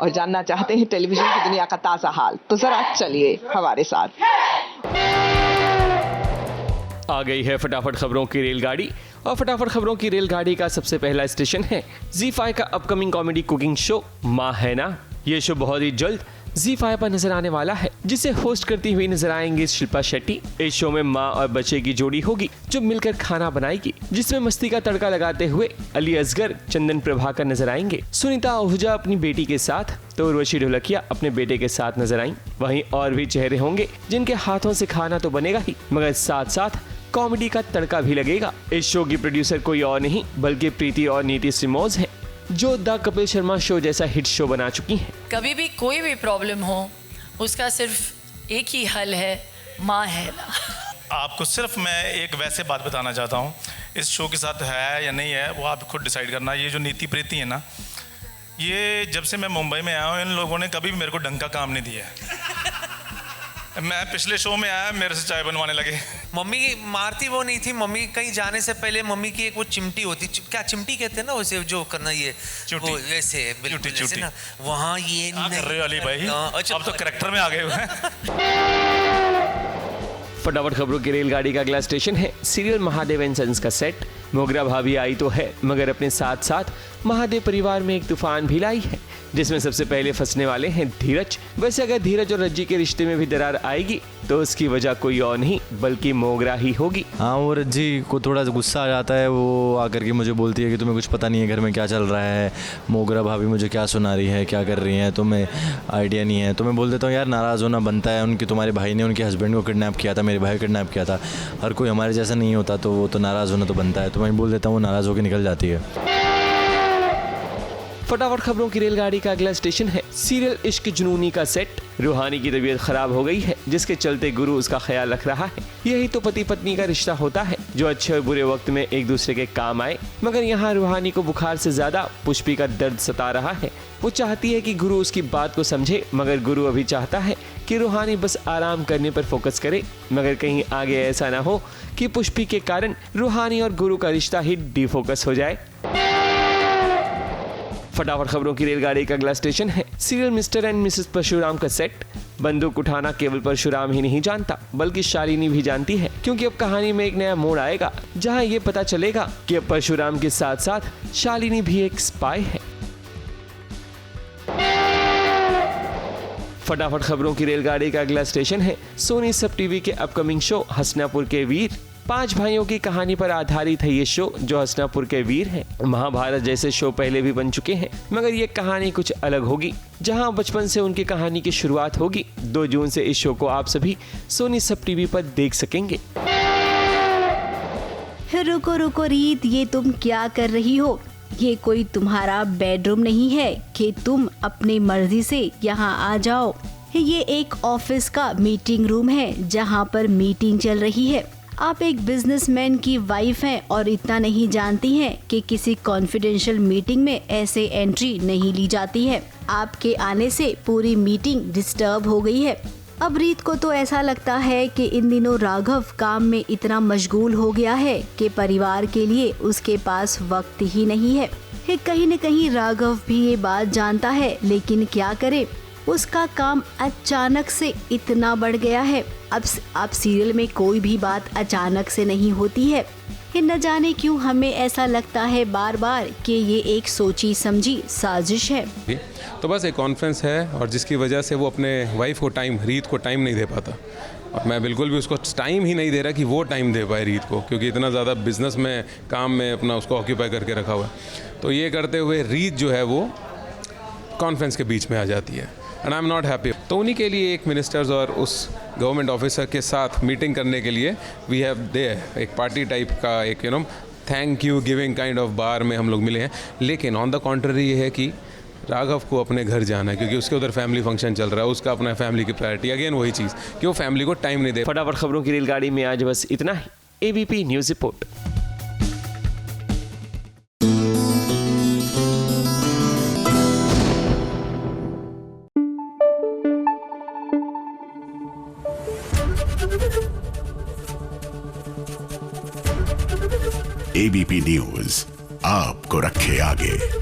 और जानना चाहते हैं टेलीविजन की दुनिया का ताज़ा हाल, तो जरा चलिए हमारे साथ। आ गई है फटाफट खबरों की रेलगाड़ी, और फटाफट खबरों की रेलगाड़ी का सबसे पहला स्टेशन है ZEE5 का अपकमिंग कॉमेडी कुकिंग शो माँ है ना। ये शो बहुत ही जल्द ZEE5 पर नजर आने वाला है, जिसे होस्ट करती हुई नजर आएंगी शिल्पा शेट्टी। इस शो में माँ और बच्चे की जोड़ी होगी जो मिलकर खाना बनाएगी, जिसमें मस्ती का तड़का लगाते हुए अली असगर, चंदन प्रभाकर नजर आएंगे। सुनीता आहूजा अपनी बेटी के साथ तो उर्वशी ढोलकिया अपने बेटे के साथ नजर आएं। वहीं और भी चेहरे होंगे जिनके हाथों से खाना तो बनेगा ही, मगर साथ साथ कॉमेडी का तड़का भी लगेगा। इस शो की प्रोड्यूसर कोई और नहीं बल्कि प्रीति और नीति सिमोज है, जो द कपिल शर्मा शो जैसा हिट शो बना चुकी हैं। कभी भी कोई भी प्रॉब्लम हो, उसका सिर्फ एक ही हल है, माँ है ना। आपको सिर्फ मैं एक वैसे बात बताना चाहता हूँ, इस शो के साथ है या नहीं है वो आप खुद डिसाइड करना। ये जो नीति प्रीति है ना, ये जब से मैं मुंबई में आया हूँ इन लोगों ने कभी भी मेरे को ढंग का काम नहीं दिया है। मैं पिछले शो में आया, मेरे से चाय बनवाने लगे। मम्मी मारती वो नहीं थी, मम्मी कहीं जाने से पहले मम्मी की एक वो चिमटी होती, क्या चिमटी कहते हैं ना उसे जो करना, ये वो वैसे बिल्कुल जैसे ना वहाँ ये क्या कर रहे हो अली भाई? अच्छा अब तो कैरेक्टर में आ गए हुए हैं। फटाफट खबरों की रेलगाड़ी का अगला स्टेशन है सीरियल महादेव एंड सन्स का सेट। मोगरा भाभी आई तो है, मगर अपने साथ साथ महादेव परिवार में एक तूफान भी लाई है, जिसमें सबसे पहले फंसने वाले हैं धीरज। वैसे अगर धीरज और रज्जी के रिश्ते में भी दरार आएगी तो उसकी वजह कोई और नहीं बल्कि मोगरा ही होगी। हाँ, वो रज्जी को थोड़ा सा गुस्सा आ जाता है, वो आकर के मुझे बोलती है कि तुम्हें कुछ पता नहीं है घर में क्या चल रहा है, मोगरा भाभी मुझे क्या सुना रही है, क्या कर रही है, तुम्हें आइडिया नहीं है। तो मैं बोल देता हूँ यार नाराज़ होना बनता है, उनकी तुम्हारे भाई ने उनके हस्बैंड को किडनैप किया था, मेरे भाई को किडनैप किया था, हर कोई हमारे जैसा नहीं होता, तो वो तो नाराज़ होना तो बनता है। तो मैं बोल देता हूँ वो नाराज़ होकर निकल जाती है। फटाफट खबरों की रेलगाड़ी का अगला स्टेशन है सीरियल इश्क जुनूनी का सेट। रूहानी की तबीयत खराब हो गई है, जिसके चलते गुरु उसका ख्याल रख रहा है। यही तो पति पत्नी का रिश्ता होता है, जो अच्छे और बुरे वक्त में एक दूसरे के काम आए। मगर यहाँ रूहानी को बुखार से ज्यादा पुष्पी का दर्द सता रहा है। वो चाहती है कि गुरु उसकी बात को समझे, मगर गुरु अभी चाहता है कि रूहानी बस आराम करने पर फोकस करे। मगर कहीं आगे ऐसा ना हो कि पुष्पी के कारण रूहानी और गुरु का रिश्ता ही डिफोकस हो जाए। फटाफट खबरों की रेलगाड़ी का अगला स्टेशन है serial Mr and Mrs Parshuram का सेट। बंदूक उठाना केवल परशुराम ही नहीं जानता बल्कि शालिनी भी जानती है, क्योंकि अब कहानी में एक नया मोड़ आएगा जहां ये पता चलेगा कि अब परशुराम के साथ साथ शालिनी भी एक स्पाई है। फटाफट खबरों की रेलगाड़ी का अगला स्टेशन है सोनी सब टीवी के अपकमिंग शो हसनापुर के वीर। 5 भाइयों की कहानी पर आधारित है ये शो, जो हसनापुर के वीर हैं। महाभारत जैसे शो पहले भी बन चुके हैं, मगर ये कहानी कुछ अलग होगी, जहां बचपन से उनकी कहानी की शुरुआत होगी। 2 जून से इस शो को आप सभी सोनी सब टीवी पर देख सकेंगे। रुको रुको रीत, ये तुम क्या कर रही हो? ये कोई तुम्हारा बेडरूम नहीं है कि तुम अपनी मर्जी से यहाँ आ जाओ। ये एक ऑफिस का मीटिंग रूम है जहाँ पर मीटिंग चल रही है। आप एक बिजनेसमैन की वाइफ हैं और इतना नहीं जानती हैं कि किसी कॉन्फिडेंशियल मीटिंग में ऐसे एंट्री नहीं ली जाती है। आपके आने से पूरी मीटिंग डिस्टर्ब हो गई है। अब रीत को तो ऐसा लगता है कि इन दिनों राघव काम में इतना मशगूल हो गया है कि परिवार के लिए उसके पास वक्त ही नहीं है। कहीं न कहीं राघव भी ये बात जानता है, लेकिन क्या करे, उसका काम अचानक से इतना बढ़ गया है। अब सीरियल में कोई भी बात अचानक से नहीं होती है। न जाने क्यों हमें ऐसा लगता है बार बार कि ये एक सोची समझी साजिश है। तो बस एक कॉन्फ्रेंस है और जिसकी वजह से वो अपने वाइफ को रीत को टाइम नहीं दे पाता, और मैं बिल्कुल भी उसको टाइम ही नहीं दे रहा कि वो टाइम दे पाए रीत को, क्योंकि इतना ज़्यादा बिजनेस में काम में अपना उसको ऑक्यूपाई करके रखा हुआ है। तो ये करते हुए रीत जो है वो कॉन्फ्रेंस के बीच में आ जाती है, and I am not happy. तो उन्हीं के लिए एक मिनिस्टर्स और उस गवर्नमेंट ऑफिसर के साथ मीटिंग करने के लिए वी हैव देयर एक पार्टी टाइप का एक thank you giving kind of बार में हम लोग मिले हैं। लेकिन ऑन द कॉन्ट्ररी ये है कि राघव को अपने घर जाना है, क्योंकि उसके उधर फैमिली फंक्शन चल रहा है, उसका अपना फैमिली की प्रायोरिटी, अगेन वही चीज़ कि वो फैमिली को टाइम नहीं दे। फटाफट खबरों की रेलगाड़ी में आज बस इतना ही। ABP news report. ABP news आपको रखे आगे।